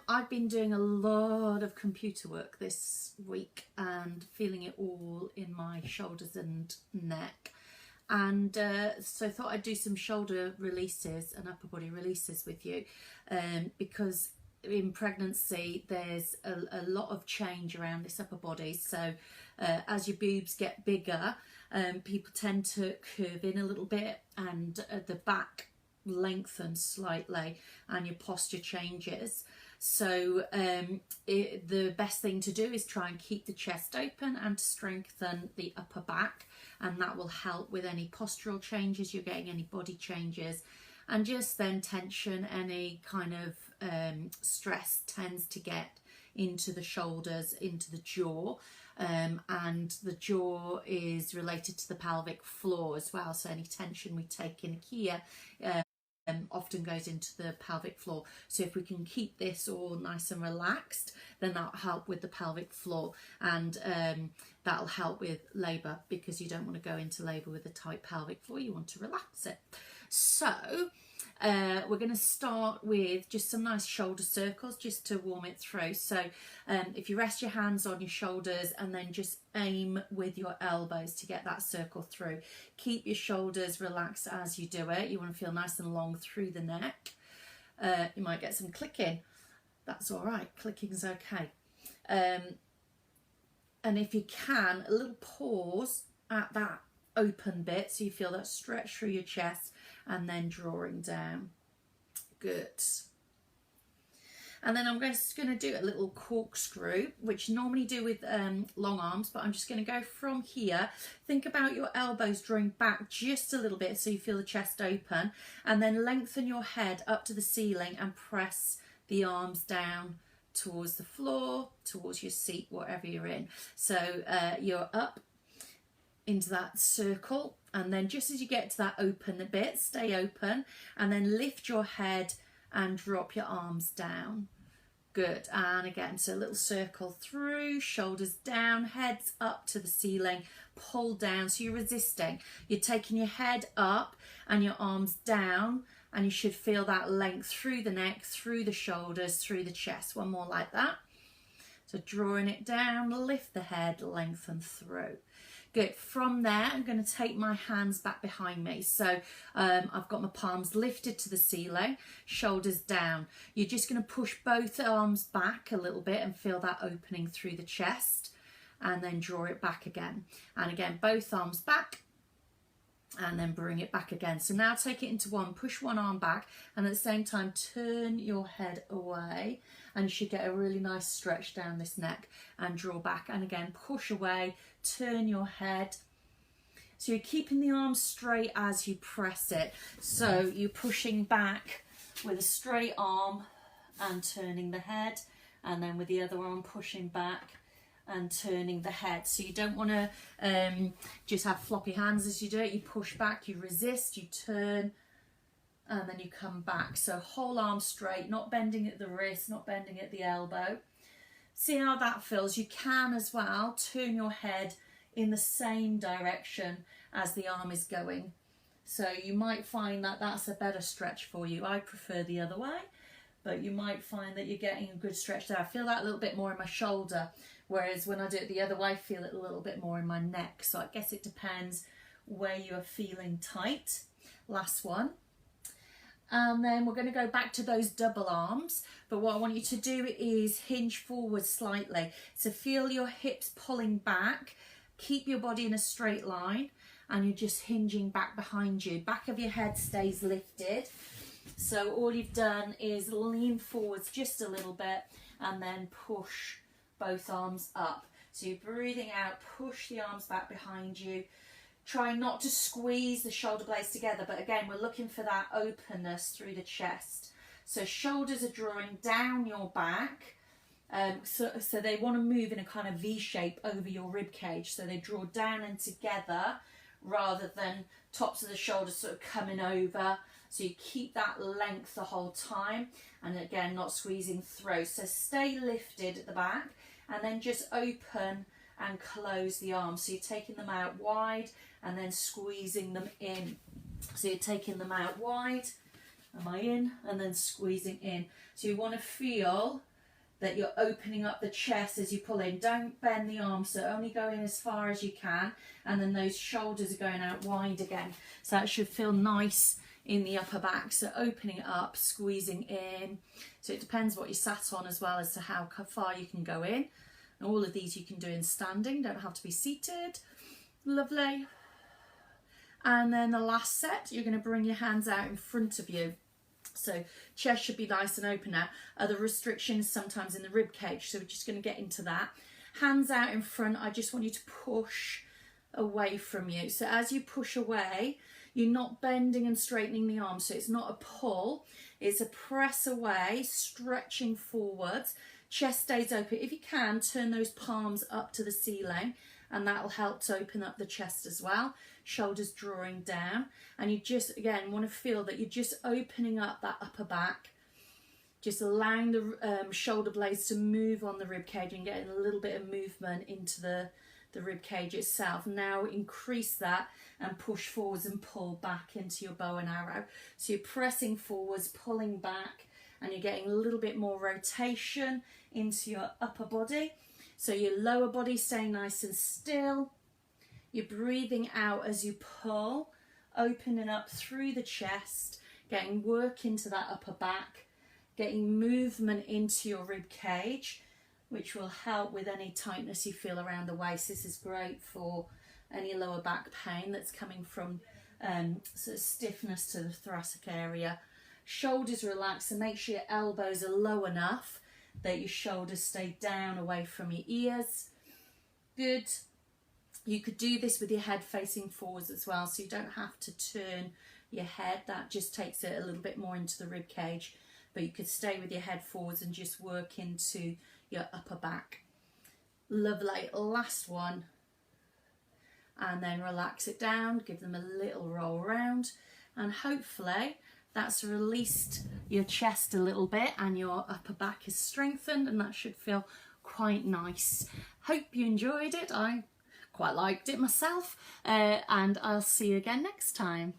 I've been doing a lot of computer work this week and feeling it all in my shoulders and neck. And so I thought I'd do some shoulder releases and upper body releases with you, because in pregnancy there's a lot of change around this upper body. So as your boobs get bigger, people tend to curve in a little bit, and the back lengthens slightly and your posture changes. So the best thing to do is try and keep the chest open and to strengthen the upper back, and that will help with any postural changes you're getting, any body changes, and just then tension, any kind of stress tends to get into the shoulders, into the jaw, and the jaw is related to the pelvic floor as well, so any tension we take in here often goes into the pelvic floor. So if we can keep this all nice and relaxed, then that'll help with the pelvic floor, and that'll help with labour, because you don't want to go into labour with a tight pelvic floor, you want to relax it. So we're going to start with just some nice shoulder circles just to warm it through. So if you rest your hands on your shoulders and then just aim with your elbows to get that circle through. Keep your shoulders relaxed as you do it. You want to feel nice and long through the neck. You might get some clicking. That's all right. Clicking's okay. And if you can, a little pause at that open bit so you feel that stretch through your chest, and then drawing down. Good. And then I'm just going to do a little corkscrew, which you normally do with long arms, but I'm just going to go from here. Think about your elbows drawing back just a little bit so you feel the chest open, and then lengthen your head up to the ceiling and press the arms down towards the floor, towards your seat, whatever you're in. So you're up into that circle, and then just as you get to that open bit, stay open, and then lift your head and drop your arms down. Good. And again, so a little circle through, shoulders down, heads up to the ceiling, pull down. So you're resisting, you're taking your head up and your arms down, and you should feel that length through the neck, through the shoulders, through the chest. One more like that. So drawing it down, lift the head, lengthen through. Good. From there, I'm going to take my hands back behind me. So I've got my palms lifted to the ceiling, shoulders down. You're just going to push both arms back a little bit and feel that opening through the chest, and then draw it back again. And again, both arms back, and then bring it back again. So now take it into one, push one arm back, and at the same time turn your head away, and you should get a really nice stretch down this neck, and draw back, and again push away, turn your head. So you're keeping the arms straight as you press it, so you're pushing back with a straight arm and turning the head, and then with the other arm pushing back and turning the head. So you don't want to just have floppy hands as you do it. You push back, you resist, you turn, and then you come back. So whole arm straight, not bending at the wrist, not bending at the elbow. See how that feels. You can as well turn your head in the same direction as the arm is going. So you might find that that's a better stretch for you. I prefer the other way, but you might find that you're getting a good stretch there. I feel that a little bit more in my shoulder, whereas when I do it the other way, I feel it a little bit more in my neck. So I guess it depends where you are feeling tight. Last one. And then we're going to go back to those double arms, but what I want you to do is hinge forward slightly. So feel your hips pulling back, keep your body in a straight line, and you're just hinging back behind you. Back of your head stays lifted. So all you've done is lean forwards just a little bit, and then push both arms up. So you're breathing out, push the arms back behind you. Try not to squeeze the shoulder blades together, but again, we're looking for that openness through the chest. So shoulders are drawing down your back. So they want to move in a kind of V shape over your rib cage. So they draw down and together rather than tops of the shoulders sort of coming over. So you keep that length the whole time, and again, not squeezing through. So stay lifted at the back, and then just open and close the arms. So you're taking them out wide and then squeezing them in. So you're taking them out wide Am I in? And then squeezing in. So you want to feel that you're opening up the chest as you pull in. Don't bend the arms, so only go in as far as you can, and then those shoulders are going out wide again. So that should feel nice in the upper back. So opening it up, squeezing in. So it depends what you sat on as well as to how far you can go in. And all of these you can do in standing, don't have to be seated. Lovely. And then the last set, you're going to bring your hands out in front of you. So chest should be nice and open now. Other restrictions sometimes in the rib cage, so we're just going to get into that. Hands out in front, I just want you to push away from you. So as you push away, you're not bending and straightening the arms, so it's not a pull, it's a press away, stretching forwards. Chest stays open. If you can, turn those palms up to the ceiling, and that will help to open up the chest as well. Shoulders drawing down, and you just again want to feel that you're just opening up that upper back, just allowing the shoulder blades to move on the rib cage and getting a little bit of movement into the rib cage itself. Now increase that and push forwards and pull back into your bow and arrow. So you're pressing forwards, pulling back, and you're getting a little bit more rotation into your upper body. So your lower body staying nice and still. You're breathing out as you pull, opening up through the chest, getting work into that upper back, getting movement into your rib cage, which will help with any tightness you feel around the waist. This is great for any lower back pain that's coming from sort of stiffness to the thoracic area. Shoulders relax, and make sure your elbows are low enough that your shoulders stay down away from your ears. Good. You could do this with your head facing forwards as well, so you don't have to turn your head. That just takes it a little bit more into the rib cage, but you could stay with your head forwards and just work into your upper back. Lovely. Last one. And then relax it down, give them a little roll around, and hopefully that's released your chest a little bit and your upper back is strengthened, and that should feel quite nice. Hope you enjoyed it. I quite liked it myself, and I'll see you again next time.